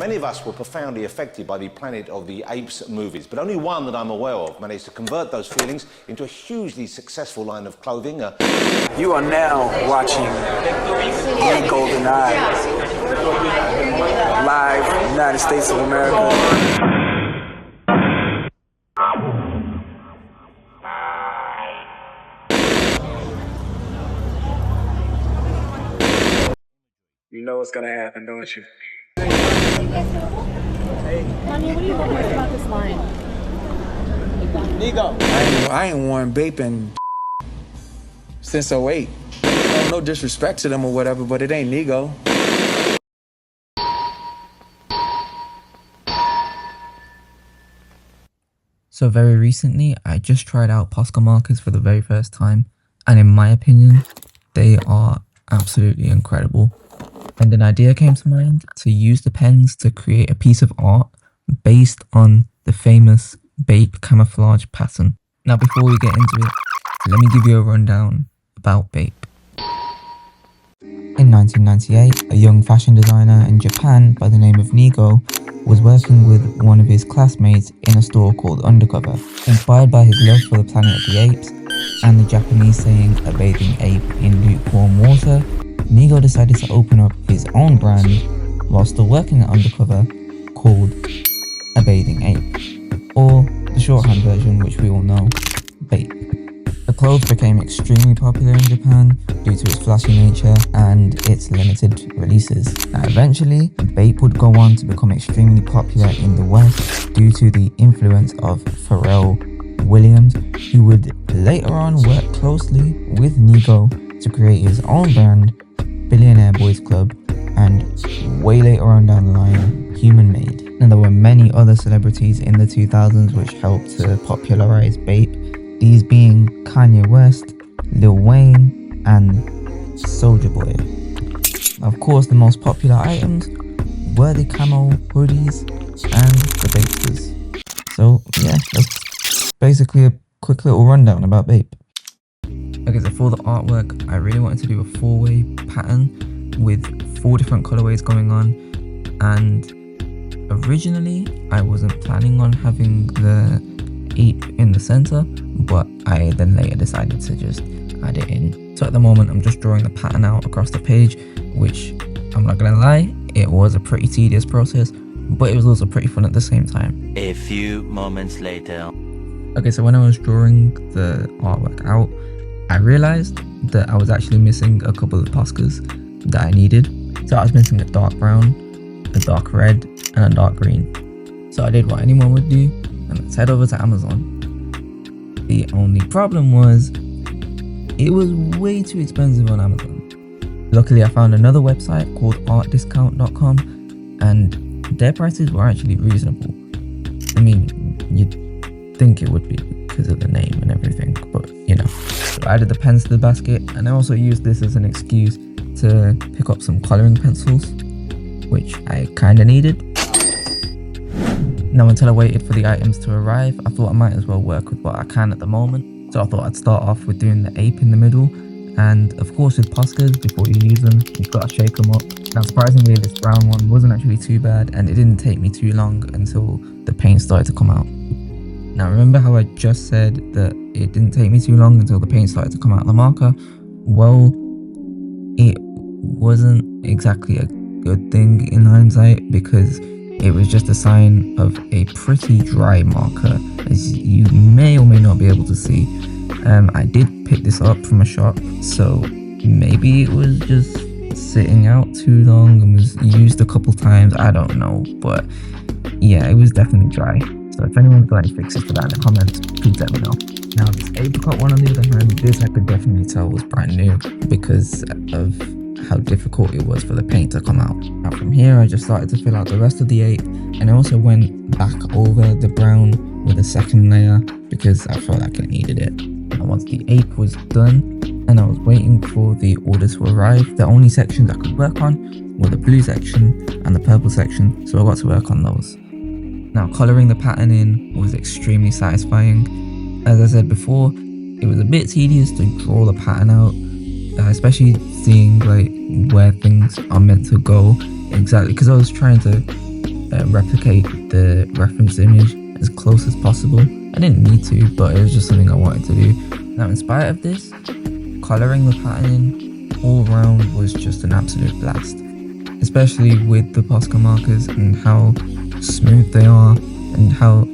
Many of us were profoundly affected by the Planet of the Apes movies, but only one that I'm aware of managed to convert those feelings into a hugely successful line of clothing. You are now watching The Golden Eye, live from the United States of America. You know what's gonna happen, don't you? Honey, what do you think about this line? Nigo. I ain't worn Bape since '08. No disrespect to them or whatever, but it ain't Nigo. So very recently, I just tried out Posca markers for the very first time, and in my opinion, they are absolutely incredible. And an idea came to mind to use the pens to create a piece of art based on the famous Bape camouflage pattern. Now before we get into it, let me give you a rundown about Bape. In 1998, a young fashion designer in Japan by the name of Nigo was working with one of his classmates in a store called Undercover. Inspired by his love for the Planet of the Apes and the Japanese saying a bathing ape in lukewarm water, Nigo decided to open up his own brand while still working at Undercover called A Bathing Ape, or the shorthand version which we all know, Bape. The clothes became extremely popular in Japan due to its flashy nature and its limited releases. Now eventually, Bape would go on to become extremely popular in the West due to the influence of Pharrell Williams, who would later on work closely with Nigo to create his own brand, Billionaire Boys Club, and way later on down the line, Human Made. And there were many other celebrities in the 2000s which helped to popularize Bape, these being Kanye West, Lil Wayne, and Soulja Boy. Of course, the most popular items were the camo hoodies and the Bapesters. So yeah, that's basically a quick little rundown about Bape. Okay, so for the artwork, I really wanted to do a 4-way pattern with 4 different colorways going on, and originally I wasn't planning on having the ape in the center, but I then later decided to just add it in. So at the moment I'm just drawing the pattern out across the page, which I'm not gonna lie, it was a pretty tedious process, but it was also pretty fun at the same time. A few moments later. Okay, so when I was drawing the artwork out, I realized that I was actually missing a couple of Poscas that I needed. So I was missing a dark brown, a dark red, and a dark green. So I did what anyone would do, and let's head over to Amazon. The only problem was, it was way too expensive on Amazon. Luckily I found another website called artdiscount.com, and their prices were actually reasonable. I mean, you'd think it would be because of the name and everything, but you know. So I added the pens to the basket, and I also used this as an excuse to pick up some coloring pencils, which I kinda needed. Now until I waited for the items to arrive, I thought I might as well work with what I can at the moment. So I thought I'd start off with doing the ape in the middle, and of course with Poscas, before you use them, you've got to shake them up. Now surprisingly, this brown one wasn't actually too bad, and it didn't take me too long until the paint started to come out. Now remember how I just said that it didn't take me too long until the paint started to come out of the marker? Well, it wasn't exactly a good thing in hindsight, because it was just a sign of a pretty dry marker, as you may or may not be able to see. I did pick this up from a shop, so maybe it was just sitting out too long and was used a couple times, I don't know, but yeah, it was definitely dry. So if anyone's got any fixes for that in the comments, please let me know. Now this apricot one on the other hand, this I could definitely tell was brand new because of how difficult it was for the paint to come out. Now from here I just started to fill out the rest of the ape, and I also went back over the brown with a second layer because I felt like I needed it. And once the ape was done and I was waiting for the order to arrive, the only sections I could work on were the blue section and the purple section, so I got to work on those. Now colouring the pattern in was extremely satisfying. As I said before, it was a bit tedious to draw the pattern out, especially seeing like where things are meant to go exactly, because I was trying to replicate the reference image as close as possible. I didn't need to, but it was just something I wanted to do. Now, in spite of this, colouring the patterning all around was just an absolute blast, especially with the Posca markers and how smooth they are and how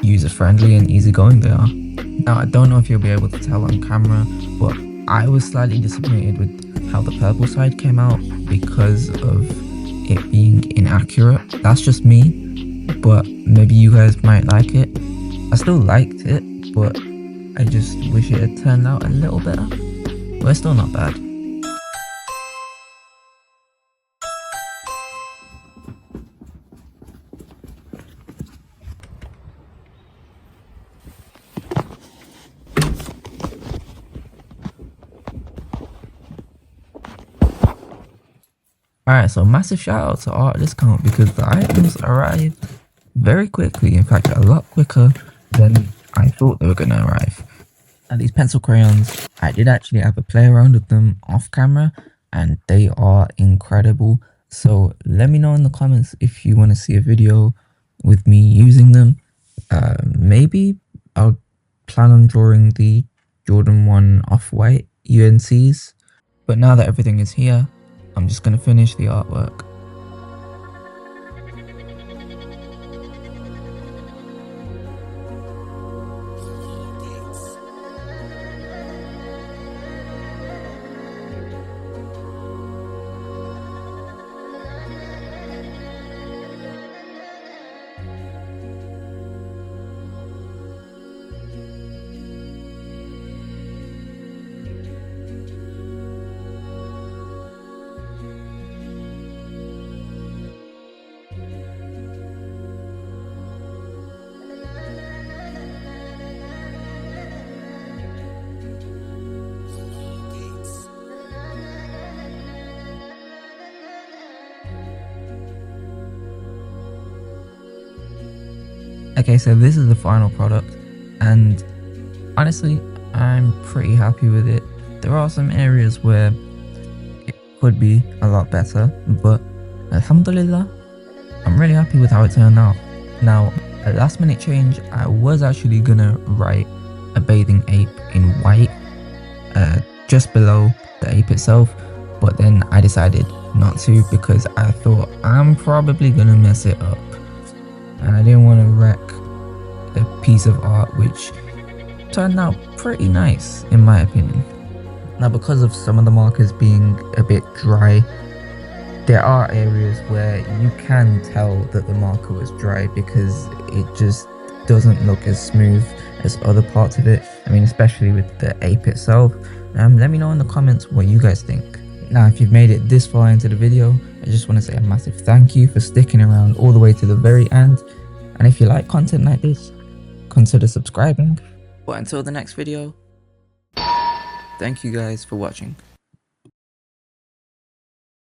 user-friendly and easygoing they are. Now, I don't know if you'll be able to tell on camera, but I was slightly disappointed with how the purple side came out because of it being inaccurate. That's just me, but maybe you guys might like it. I still liked it, but I just wish it had turned out a little better. But it's still not bad. Alright, so massive shout out to Art Discount because the items arrived very quickly, in fact a lot quicker than I thought they were going to arrive. And these pencil crayons, I did actually have a play around with them off camera and they are incredible. So let me know in the comments if you want to see a video with me using them. Maybe I'll plan on drawing the Jordan 1 Off-White UNCs. But now that everything is here, I'm just going to finish the artwork. Okay, so this is the final product, and honestly, I'm pretty happy with it. There are some areas where it could be a lot better, but alhamdulillah, I'm really happy with how it turned out. Now, a last minute change, I was actually gonna write a bathing ape in white just below the ape itself, but then I decided not to because I thought I'm probably gonna mess it up. And I didn't want to wreck a piece of art which turned out pretty nice in my opinion. Now, because of some of the markers being a bit dry, there are areas where you can tell that the marker was dry because it just doesn't look as smooth as other parts of it. I mean, especially with the ape itself. Let me know in the comments what you guys think. Now, if you've made it this far into the video, I just want to say a massive thank you for sticking around all the way to the very end. And if you like content like this, consider subscribing. But until the next video, thank you guys for watching.